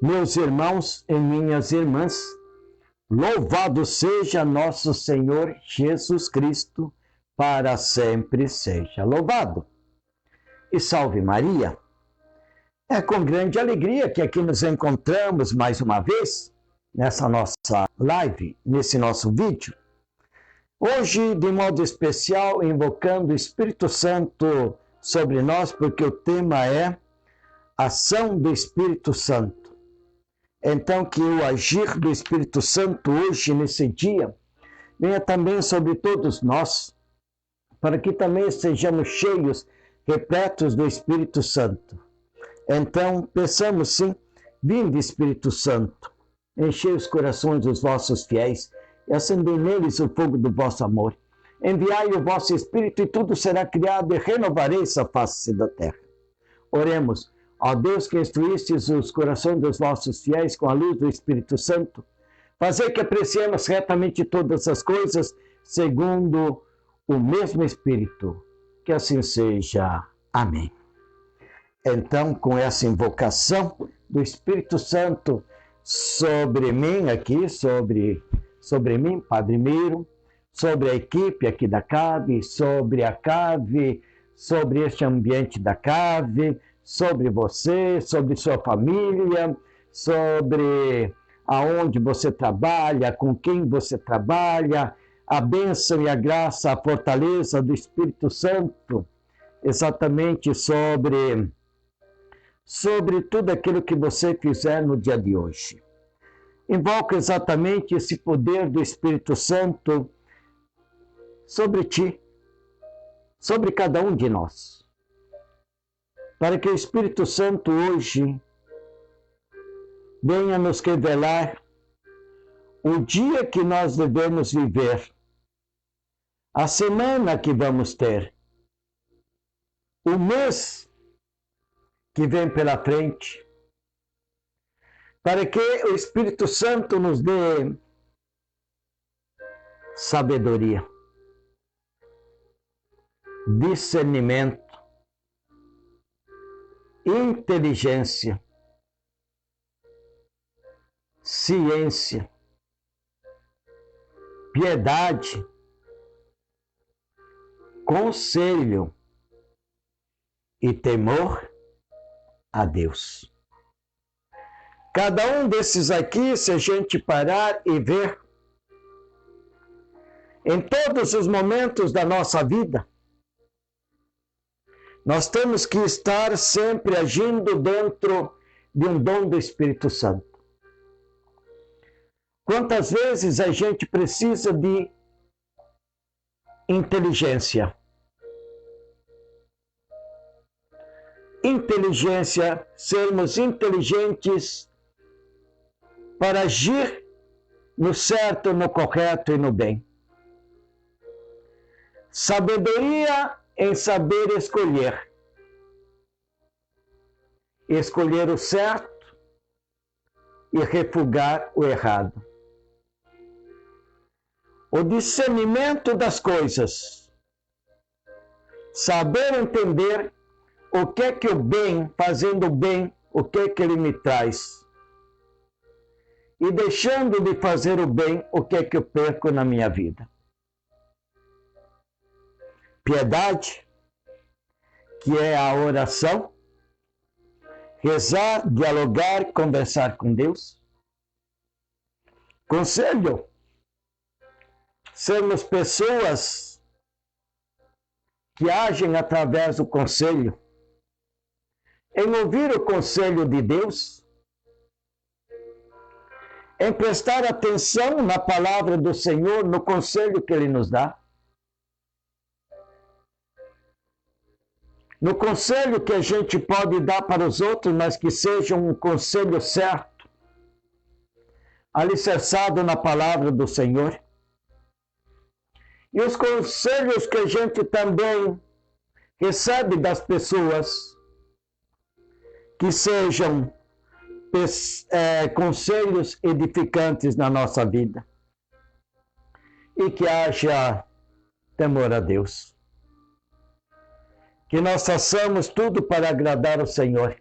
Meus irmãos e minhas irmãs, louvado seja nosso Senhor Jesus Cristo, para sempre seja louvado. E salve Maria! É com grande alegria que aqui nos encontramos mais uma vez, nessa nossa live, nesse nosso vídeo. Hoje, de modo especial, invocando o Espírito Santo sobre nós, porque o tema é Ação do Espírito Santo. Então, que o agir do Espírito Santo hoje, nesse dia, venha também sobre todos nós, para que também sejamos cheios, repletos do Espírito Santo. Então, peçamos sim, vinde Espírito Santo, enchei os corações dos vossos fiéis e acendei neles o fogo do vosso amor. Enviai o vosso Espírito e tudo será criado e renovareis a face da terra. Oremos. Ó Deus, que instruístes os corações dos vossos fiéis com a luz do Espírito Santo, fazei que apreciemos retamente todas as coisas segundo o mesmo Espírito. Que assim seja. Amém. Então, com essa invocação do Espírito Santo sobre mim aqui, sobre mim, Padre Miro, sobre a equipe aqui da CAVE, sobre a CAVE, sobre este ambiente da CAVE, sobre você, sobre sua família, sobre aonde você trabalha, com quem você trabalha, a bênção e a graça, a fortaleza do Espírito Santo, exatamente sobre tudo aquilo que você fizer no dia de hoje. Invoco exatamente esse poder do Espírito Santo sobre ti, sobre cada um de nós, para que o Espírito Santo hoje venha nos revelar o dia que nós devemos viver, a semana que vamos ter, o mês que vem pela frente, para que o Espírito Santo nos dê sabedoria, discernimento, inteligência, ciência, piedade, conselho e temor a Deus. Cada um desses aqui, se a gente parar e ver, em todos os momentos da nossa vida, nós temos que estar sempre agindo dentro de um dom do Espírito Santo. Quantas vezes a gente precisa de inteligência? Inteligência, sermos inteligentes para agir no certo, no correto e no bem. Sabedoria em saber escolher. Escolher o certo e refugar o errado. O discernimento das coisas. Saber entender o que é que o bem, fazendo o bem, o que é que ele me traz. E deixando de fazer o bem, o que é que eu perco na minha vida. Piedade, que é a oração, rezar, dialogar, conversar com Deus. Conselho, sermos pessoas que agem através do conselho, em ouvir o conselho de Deus, em prestar atenção na palavra do Senhor, no conselho que Ele nos dá. No conselho que a gente pode dar para os outros, mas que seja um conselho certo, alicerçado na palavra do Senhor. E os conselhos que a gente também recebe das pessoas, que sejam conselhos edificantes na nossa vida. E que haja temor a Deus. Que nós façamos tudo para agradar o Senhor.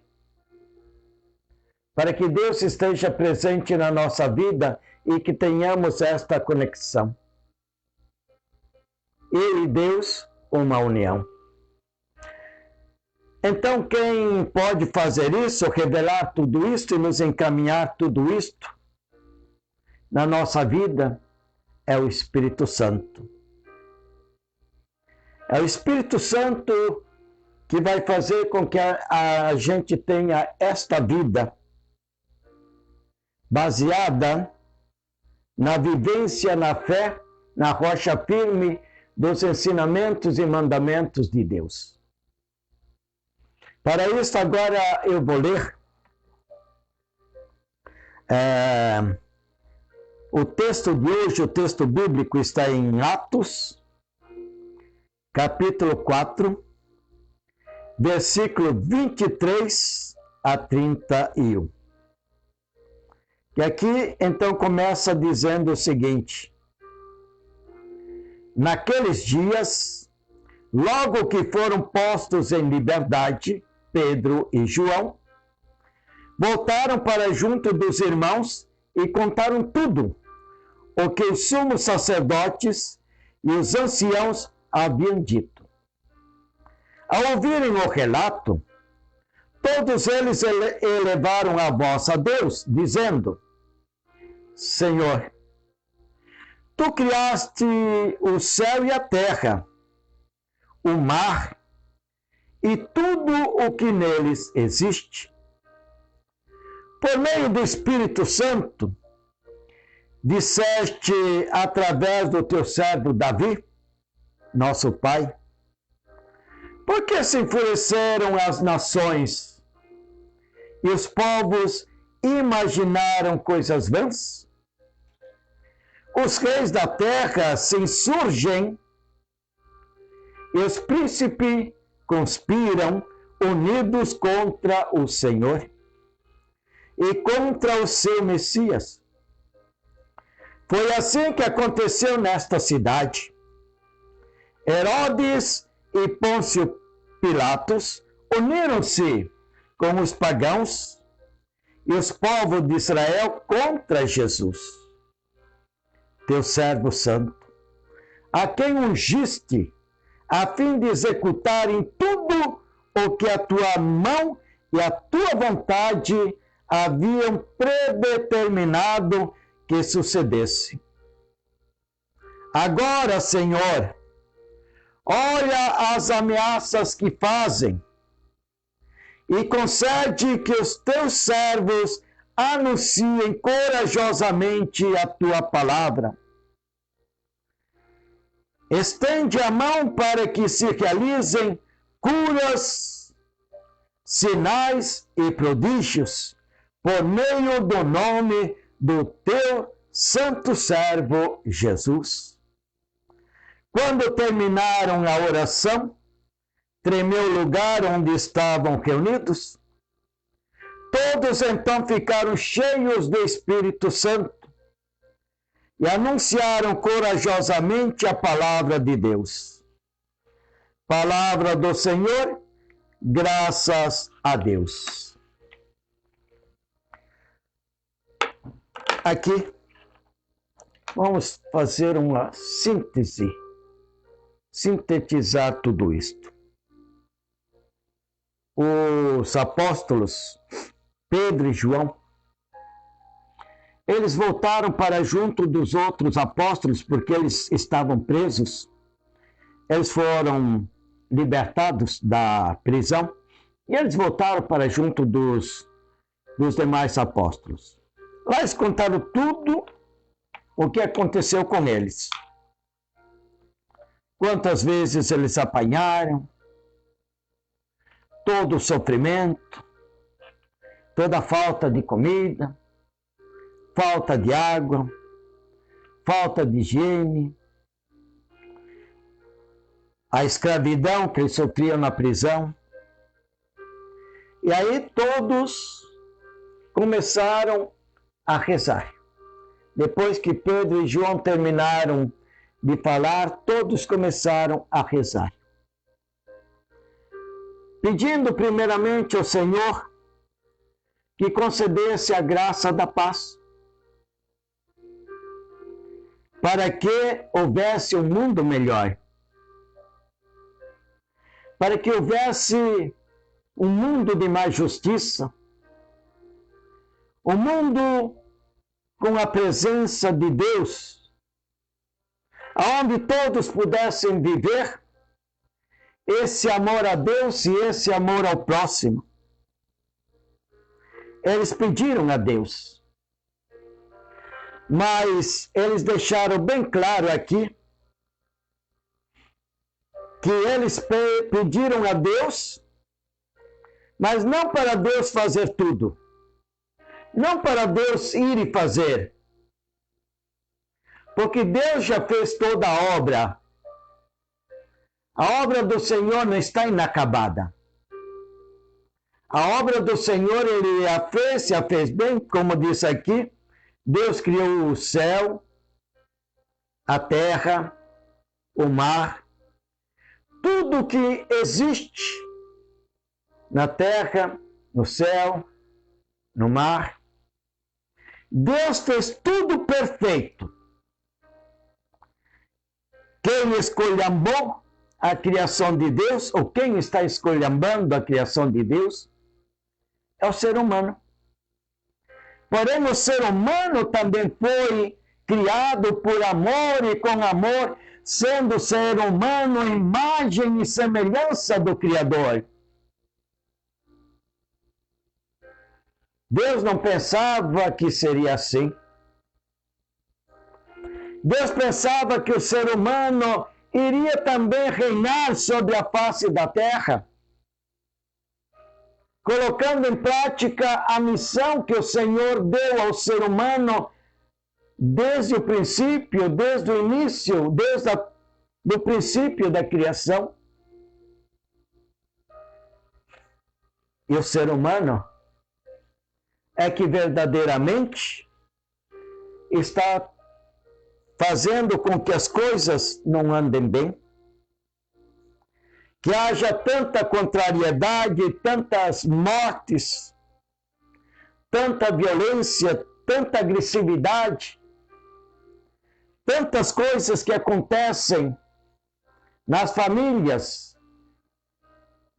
para que Deus esteja presente na nossa vida e que tenhamos esta conexão. Eu e Deus, uma união. Então, quem pode fazer isso, revelar tudo isto e nos encaminhar tudo isto na nossa vida, é o Espírito Santo. É o Espírito Santo que vai fazer com que a gente tenha esta vida baseada na vivência, na fé, na rocha firme dos ensinamentos e mandamentos de Deus. Para isso, agora eu vou ler o texto de hoje, o texto bíblico está em Atos, capítulo 4, versículo 23 a 31. E aqui, então, começa dizendo o seguinte: naqueles dias, logo que foram postos em liberdade, Pedro e João voltaram para junto dos irmãos e contaram tudo o que os sumos sacerdotes e os anciãos haviam dito. Ao ouvirem o relato, todos eles elevaram a voz a Deus, dizendo: Senhor, tu criaste o céu e a terra, o mar e tudo o que neles existe. Por meio do Espírito Santo, disseste através do teu servo Davi, nosso pai: por que se enfureceram as nações e os povos imaginaram coisas vãs? Os reis da terra se insurgem e os príncipes conspiram unidos contra o Senhor e contra o seu Messias. Foi assim que aconteceu nesta cidade. Herodes e Pôncio Pilatos uniram-se com os pagãos e os povos de Israel contra Jesus, teu servo santo, a quem ungiste, a fim de executarem tudo o que a tua mão e a tua vontade haviam predeterminado que sucedesse. Agora, Senhor, olha as ameaças que fazem e concede que os teus servos anunciem corajosamente a tua palavra. Estende a mão para que se realizem curas, sinais e prodígios por meio do nome do teu santo servo Jesus. Quando terminaram a oração, tremeu o lugar onde estavam reunidos. Todos então ficaram cheios do Espírito Santo e anunciaram corajosamente a palavra de Deus. Palavra do Senhor, graças a Deus. Aqui, vamos fazer uma síntese, sintetizar tudo isto. Os apóstolos Pedro e João, eles voltaram para junto dos outros apóstolos porque eles estavam presos. Eles foram libertados da prisão e eles voltaram para junto dos demais apóstolos. Lá eles contaram tudo o que aconteceu com eles. Quantas vezes eles apanharam, todo o sofrimento, toda a falta de comida, falta de água, falta de higiene, a escravidão que eles sofriam na prisão. E aí todos começaram a rezar. Depois que Pedro e João terminaram de falar, todos começaram a rezar, pedindo primeiramente ao Senhor que concedesse a graça da paz, para que houvesse um mundo melhor, para que houvesse um mundo de mais justiça, um mundo com a presença de Deus, onde todos pudessem viver esse amor a Deus e esse amor ao próximo. Eles pediram a Deus, mas eles deixaram bem claro aqui que eles pediram a Deus, mas não para Deus fazer tudo, não para Deus ir e fazer, porque Deus já fez toda a obra. A obra do Senhor não está inacabada. A obra do Senhor, Ele a fez bem, como diz aqui. Deus criou o céu, a terra, o mar, tudo que existe na terra, no céu, no mar. Deus fez tudo perfeito. Quem esculhambou a criação de Deus, ou quem está esculhambando a criação de Deus, é o ser humano. Porém, o ser humano também foi criado por amor e com amor, sendo ser humano imagem e semelhança do Criador. Deus não pensava que seria assim. Deus pensava que o ser humano iria também reinar sobre a face da terra, colocando em prática a missão que o Senhor deu ao ser humano desde o princípio, desde o início, desde o princípio da criação. E o ser humano é que verdadeiramente está fazendo com que as coisas não andem bem, que haja tanta contrariedade, tantas mortes, tanta violência, tanta agressividade, tantas coisas que acontecem nas famílias,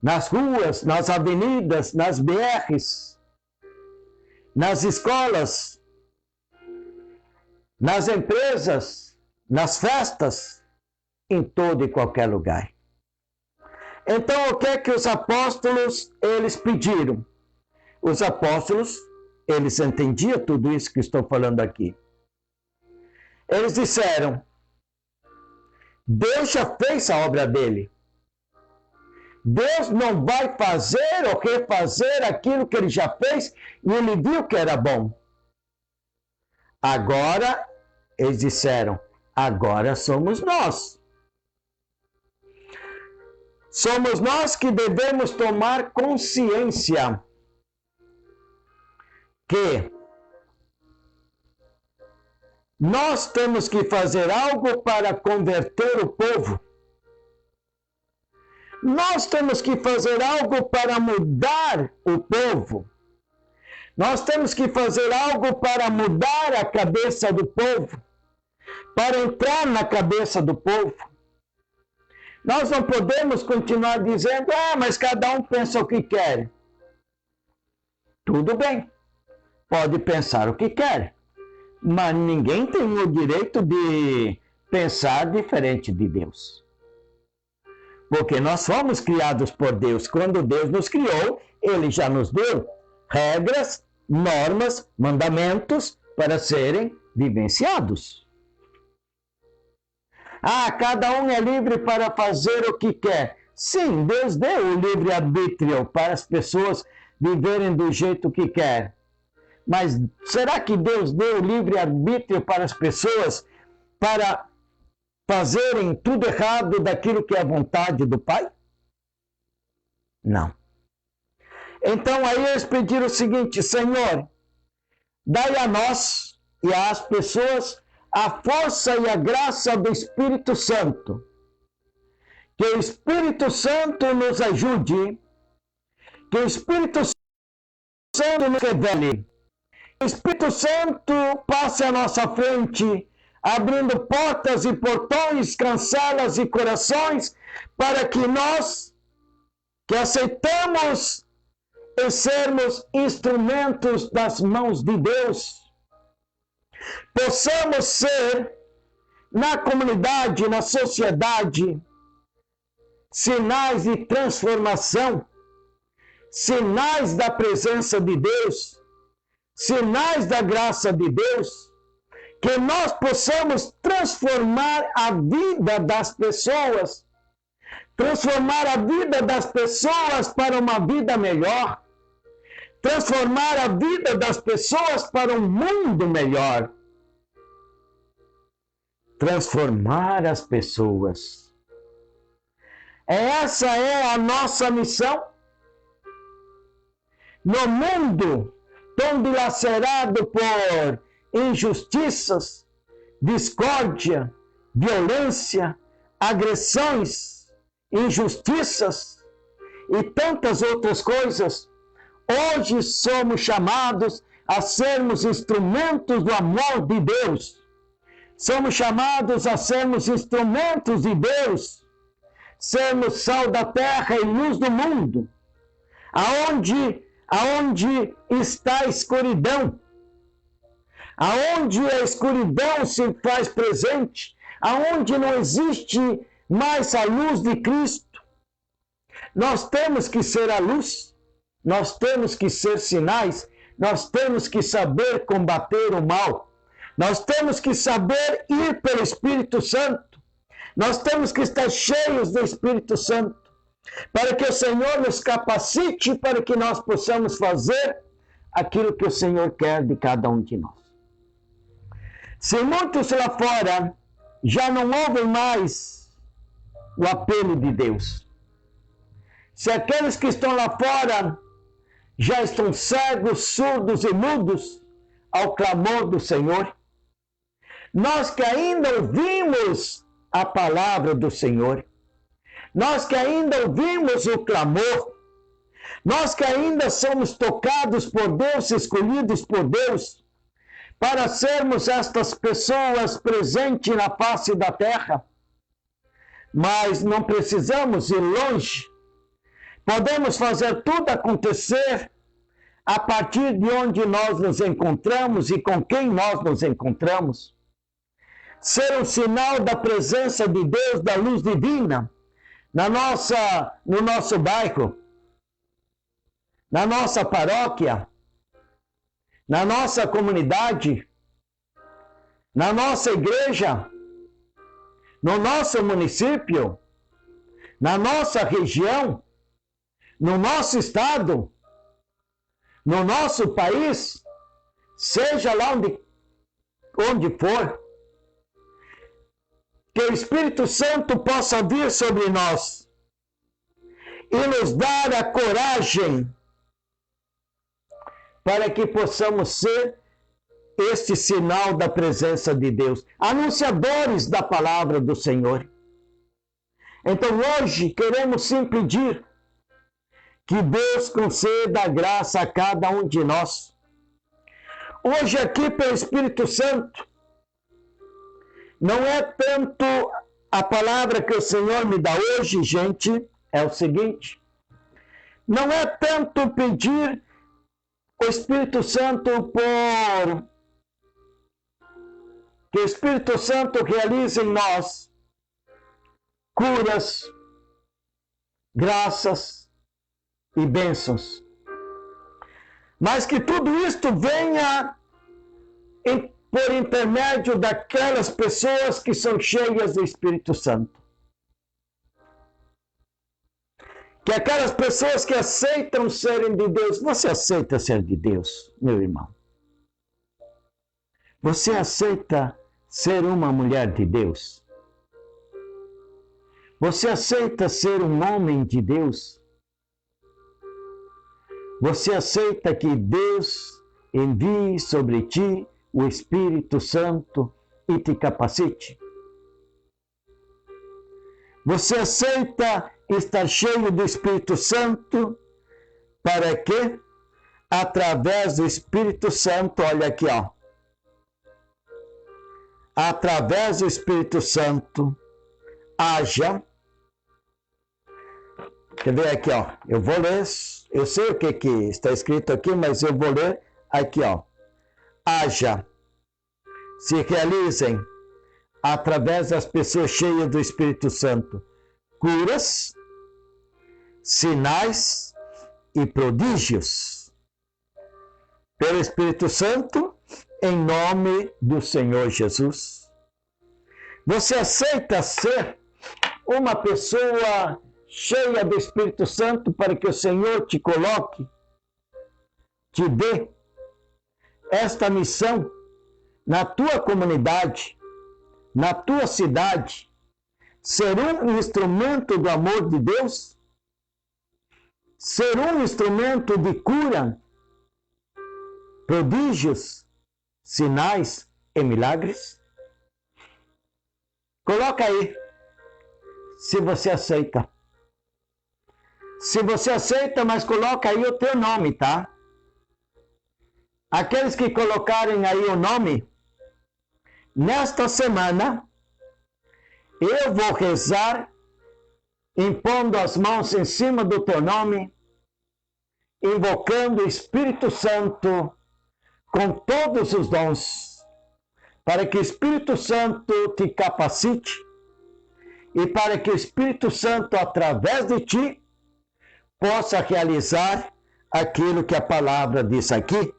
nas ruas, nas avenidas, nas BRs, nas escolas, nas empresas, nas festas, em todo e qualquer lugar. Então, o que é que os apóstolos, eles pediram? Os apóstolos, eles entendiam tudo isso que estou falando aqui. Eles disseram, Deus já fez a obra dele. Deus não vai fazer ou refazer aquilo que ele já fez e ele viu que era bom. Agora, eles disseram, agora somos nós. Somos nós que devemos tomar consciência que nós temos que fazer algo para converter o povo. Nós temos que fazer algo para mudar o povo. Nós temos que fazer algo para mudar a cabeça do povo, para entrar na cabeça do povo. Nós não podemos continuar dizendo, mas cada um pensa o que quer. Tudo bem, pode pensar o que quer, mas ninguém tem o direito de pensar diferente de Deus. Porque nós fomos criados por Deus. Quando Deus nos criou, Ele já nos deu regras, normas, mandamentos para serem vivenciados. Cada um é livre para fazer o que quer. Sim, Deus deu o livre-arbítrio para as pessoas viverem do jeito que quer. Mas será que Deus deu o livre-arbítrio para as pessoas para fazerem tudo errado daquilo que é a vontade do Pai? Não. Então aí eles pediram o seguinte, Senhor, dai a nós e às pessoas a força e a graça do Espírito Santo. Que o Espírito Santo nos ajude, que o Espírito Santo nos revele. O Espírito Santo passe à nossa frente, abrindo portas e portões, cancelas e corações, para que nós, que aceitamos em sermos instrumentos das mãos de Deus, possamos ser, na comunidade, na sociedade, sinais de transformação, sinais da presença de Deus, sinais da graça de Deus, que nós possamos transformar a vida das pessoas, transformar a vida das pessoas para uma vida melhor, transformar a vida das pessoas para um mundo melhor. Transformar as pessoas. Essa é a nossa missão. No mundo tão dilacerado por injustiças, discórdia, violência, agressões, injustiças e tantas outras coisas, hoje somos chamados a sermos instrumentos do amor de Deus. Somos chamados a sermos instrumentos de Deus, sermos sal da terra e luz do mundo. Aonde está a escuridão, aonde a escuridão se faz presente, aonde não existe mais a luz de Cristo, nós temos que ser a luz, nós temos que ser sinais, nós temos que saber combater o mal. Nós temos que saber ir pelo Espírito Santo. Nós temos que estar cheios do Espírito Santo, para que o Senhor nos capacite, para que nós possamos fazer aquilo que o Senhor quer de cada um de nós. Se muitos lá fora já não ouvem mais o apelo de Deus, se aqueles que estão lá fora já estão cegos, surdos e mudos ao clamor do Senhor, nós que ainda ouvimos a palavra do Senhor, nós que ainda ouvimos o clamor, nós que ainda somos tocados por Deus, escolhidos por Deus, para sermos estas pessoas presentes na face da terra, mas não precisamos ir longe, podemos fazer tudo acontecer a partir de onde nós nos encontramos e com quem nós nos encontramos. Ser um sinal da presença de Deus, da luz divina, no nosso bairro, na nossa paróquia, na nossa comunidade, na nossa igreja, no nosso município, na nossa região, no nosso estado, no nosso país, seja lá onde for, que o Espírito Santo possa vir sobre nós e nos dar a coragem para que possamos ser este sinal da presença de Deus, anunciadores da palavra do Senhor. Então hoje queremos sim pedir que Deus conceda a graça a cada um de nós. Hoje aqui pelo Espírito Santo, não é tanto a palavra que o Senhor me dá hoje, gente, é o seguinte, não é tanto pedir o Espírito Santo que o Espírito Santo realize em nós curas, graças e bênçãos, mas que tudo isto venha por intermédio daquelas pessoas que são cheias do Espírito Santo. Que aquelas pessoas que aceitam serem de Deus. Você aceita ser de Deus, meu irmão? Você aceita ser uma mulher de Deus? Você aceita ser um homem de Deus? Você aceita que Deus envie sobre ti o Espírito Santo e te capacite? Você aceita estar cheio do Espírito Santo para que através do Espírito Santo, olha aqui, ó. Através do Espírito Santo, haja. Quer ver aqui, ó? Eu vou ler, eu sei o que está escrito aqui, mas eu vou ler aqui, ó. Haja, se realizem, através das pessoas cheias do Espírito Santo, curas, sinais e prodígios. Pelo Espírito Santo, em nome do Senhor Jesus. Você aceita ser uma pessoa cheia do Espírito Santo para que o Senhor te coloque, te dê esta missão na tua comunidade, na tua cidade, ser um instrumento do amor de Deus, ser um instrumento de cura, prodígios, sinais e milagres? Coloca aí, se você aceita. Se você aceita, mas coloca aí o teu nome, tá? Aqueles que colocarem aí o nome, nesta semana, eu vou rezar, impondo as mãos em cima do teu nome, invocando o Espírito Santo com todos os dons, para que o Espírito Santo te capacite e para que o Espírito Santo, através de ti, possa realizar aquilo que a palavra diz aqui,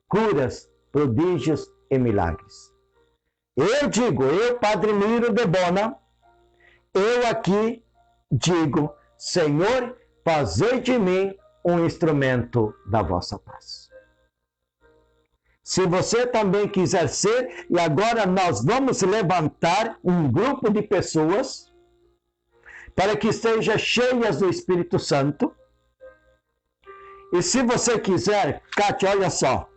curas, prodígios e milagres. Eu digo, eu, Padre Miro de Bona, eu aqui digo, Senhor, fazei de mim um instrumento da vossa paz. Se você também quiser ser, e agora nós vamos levantar um grupo de pessoas para que estejam cheias do Espírito Santo. E se você quiser, Kátia, olha só,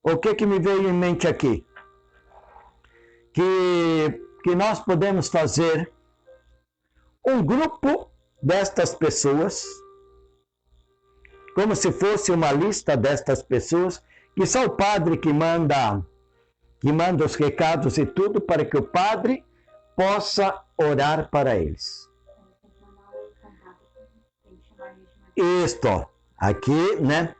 o que me veio em mente aqui? Que nós podemos fazer um grupo destas pessoas, como se fosse uma lista destas pessoas, que só o padre que manda os recados e tudo, para que o padre possa orar para eles. Isto, aqui, né?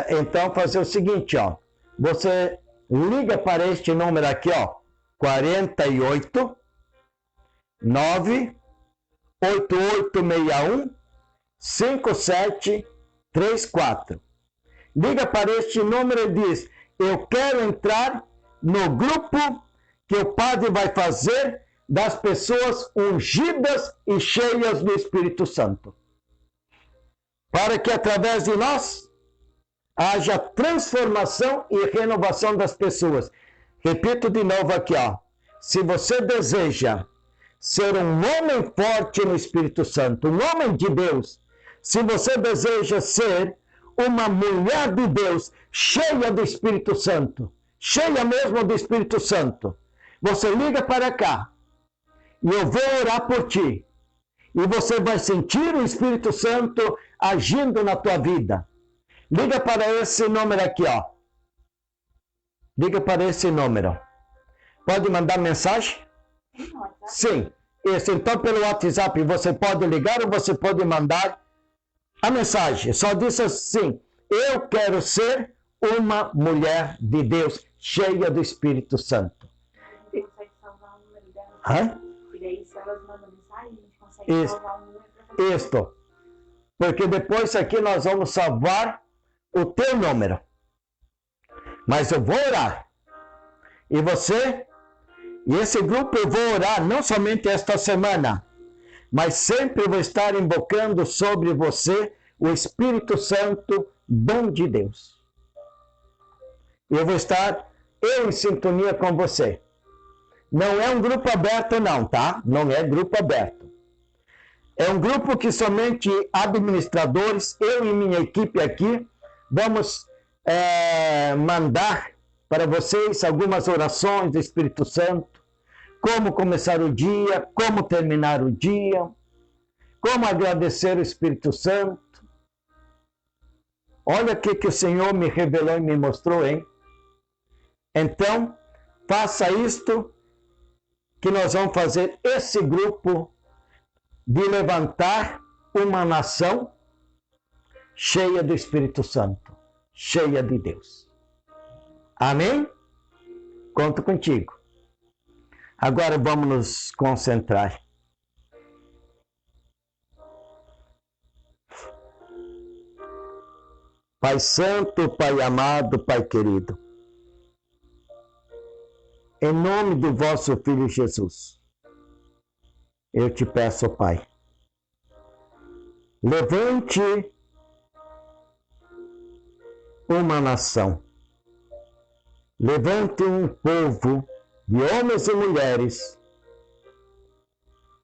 Então, fazer o seguinte, ó. Você liga para este número aqui, ó. 48 98861 5734. Liga para este número e diz: eu quero entrar no grupo que o padre vai fazer das pessoas ungidas e cheias do Espírito Santo. Para que através de nós haja transformação e renovação das pessoas. Repito de novo aqui, ó. Se você deseja ser um homem forte no Espírito Santo, um homem de Deus, se você deseja ser uma mulher de Deus cheia do Espírito Santo, cheia mesmo do Espírito Santo, você liga para cá e eu vou orar por ti. E você vai sentir o Espírito Santo agindo na tua vida. Liga para esse número aqui, ó. Liga para esse número. Pode mandar mensagem? Sim. Isso. Então, pelo WhatsApp, você pode ligar ou você pode mandar a mensagem. Só diz assim: eu quero ser uma mulher de Deus cheia do Espírito Santo. A gente consegue salvar o número dela. Hã? E daí, se elas mandam mensagem, a gente consegue salvar o número para fazer. Isto. Porque depois aqui nós vamos salvar o teu número. Mas eu vou orar. E você, e esse grupo eu vou orar não somente esta semana, mas sempre vou estar invocando sobre você o Espírito Santo, dom de Deus. Eu vou estar em sintonia com você. Não é um grupo aberto não, tá? Não é grupo aberto. É um grupo que somente administradores, eu e minha equipe aqui, vamos mandar para vocês algumas orações do Espírito Santo, como começar o dia, como terminar o dia, como agradecer o Espírito Santo. Olha o que o Senhor me revelou e me mostrou, hein? Então, faça isto, que nós vamos fazer esse grupo de levantar uma nação cheia do Espírito Santo, cheia de Deus. Amém? Conto contigo. Agora vamos nos concentrar. Pai Santo, Pai amado, Pai querido, em nome do vosso Filho Jesus, eu te peço, Pai, levante uma nação, levante um povo de homens e mulheres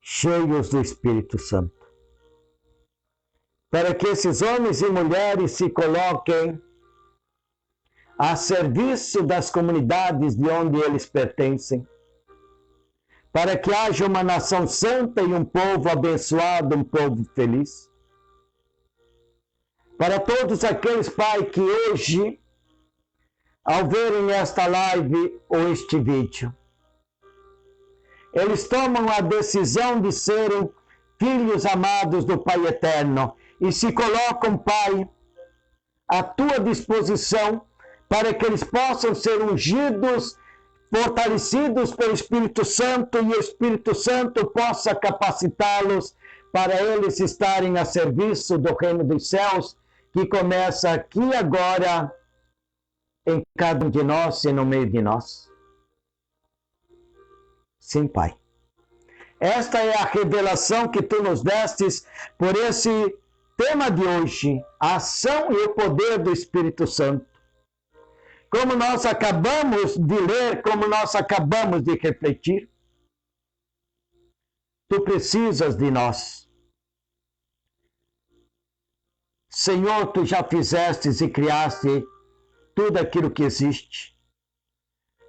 cheios do Espírito Santo, para que esses homens e mulheres se coloquem a serviço das comunidades de onde eles pertencem, para que haja uma nação santa e um povo abençoado, um povo feliz. Para todos aqueles, Pai, que hoje, ao verem esta live ou este vídeo, eles tomam a decisão de serem filhos amados do Pai Eterno e se colocam, Pai, à tua disposição para que eles possam ser ungidos, fortalecidos pelo Espírito Santo e o Espírito Santo possa capacitá-los para eles estarem a serviço do reino dos céus, que começa aqui agora em cada um de nós e no meio de nós. Sim, Pai. Esta é a revelação que tu nos destes por esse tema de hoje, a ação e o poder do Espírito Santo. Como nós acabamos de ler, como nós acabamos de refletir, tu precisas de nós. Senhor, tu já fizestes e criaste tudo aquilo que existe.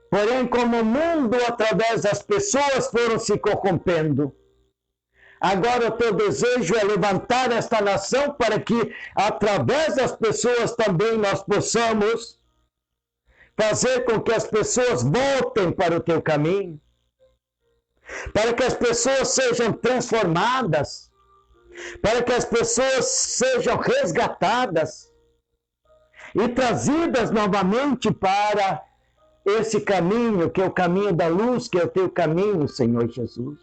Porém, como o mundo, através das pessoas, foram se corrompendo, agora o teu desejo é levantar esta nação para que, através das pessoas, também nós possamos fazer com que as pessoas voltem para o teu caminho, para que as pessoas sejam transformadas, para que as pessoas sejam resgatadas e trazidas novamente para esse caminho, que é o caminho da luz, que é o teu caminho, Senhor Jesus.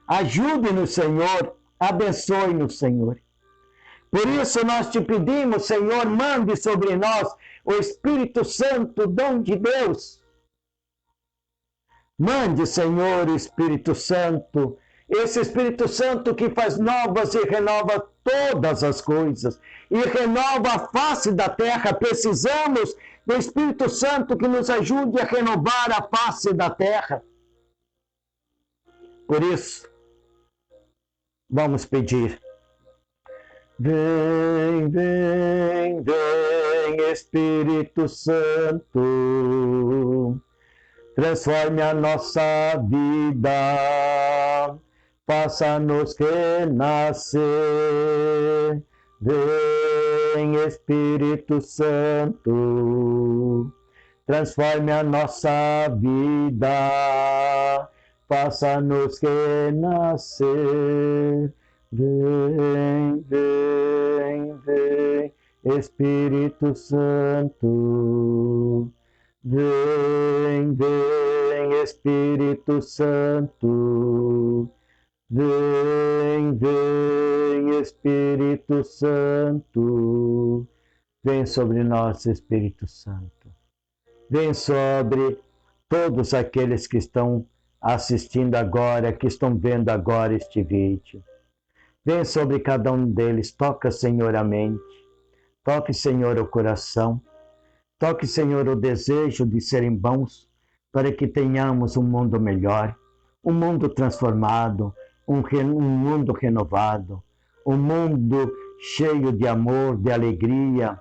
Ajude-nos, Senhor, abençoe-nos, Senhor. Por isso nós te pedimos, Senhor, mande sobre nós o Espírito Santo, dom de Deus. Mande, Senhor, o Espírito Santo, esse Espírito Santo que faz novas e renova todas as coisas, e renova a face da terra. Precisamos do Espírito Santo que nos ajude a renovar a face da terra. Por isso, vamos pedir. Vem, vem, vem, Espírito Santo, transforme a nossa vida, faça-nos renascer. Vem, Espírito Santo, transforme a nossa vida, faça-nos renascer. Vem, vem, vem, Espírito Santo. Vem, vem, Espírito Santo. Vem, vem, Espírito Santo. Vem sobre nós, Espírito Santo. Vem sobre todos aqueles que estão assistindo agora, que estão vendo agora este vídeo. Vem sobre cada um deles, toca, Senhor, a mente, toque, Senhor, o coração, toque, Senhor, o desejo de serem bons, para que tenhamos um mundo melhor, um mundo transformado, um mundo renovado, um mundo cheio de amor, de alegria,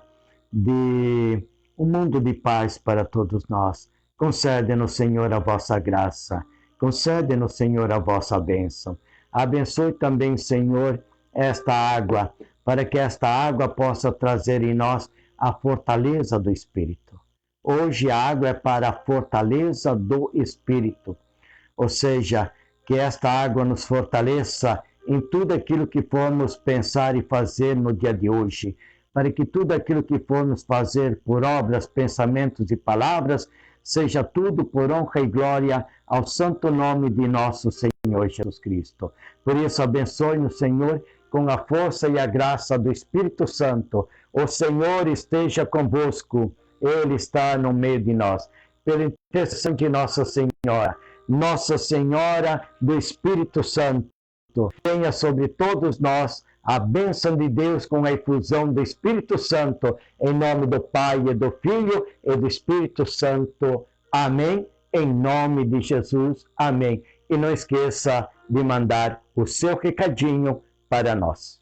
um mundo de paz para todos nós. Concede-nos, Senhor, a vossa graça, concede-nos, Senhor, a vossa bênção. Abençoe também, Senhor, esta água, para que esta água possa trazer em nós a fortaleza do Espírito. Hoje a água é para a fortaleza do Espírito, ou seja, que esta água nos fortaleça em tudo aquilo que formos pensar e fazer no dia de hoje, para que tudo aquilo que formos fazer por obras, pensamentos e palavras, seja tudo por honra e glória ao santo nome de nosso Senhor Jesus Cristo. Por isso, abençoe-nos, Senhor, com a força e a graça do Espírito Santo. O Senhor esteja convosco, Ele está no meio de nós. Pela intercessão de Nossa Senhora do Espírito Santo, tenha sobre todos nós a bênção de Deus com a efusão do Espírito Santo, em nome do Pai, e do Filho e do Espírito Santo. Amém. Em nome de Jesus. Amém. E não esqueça de mandar o seu recadinho para nós.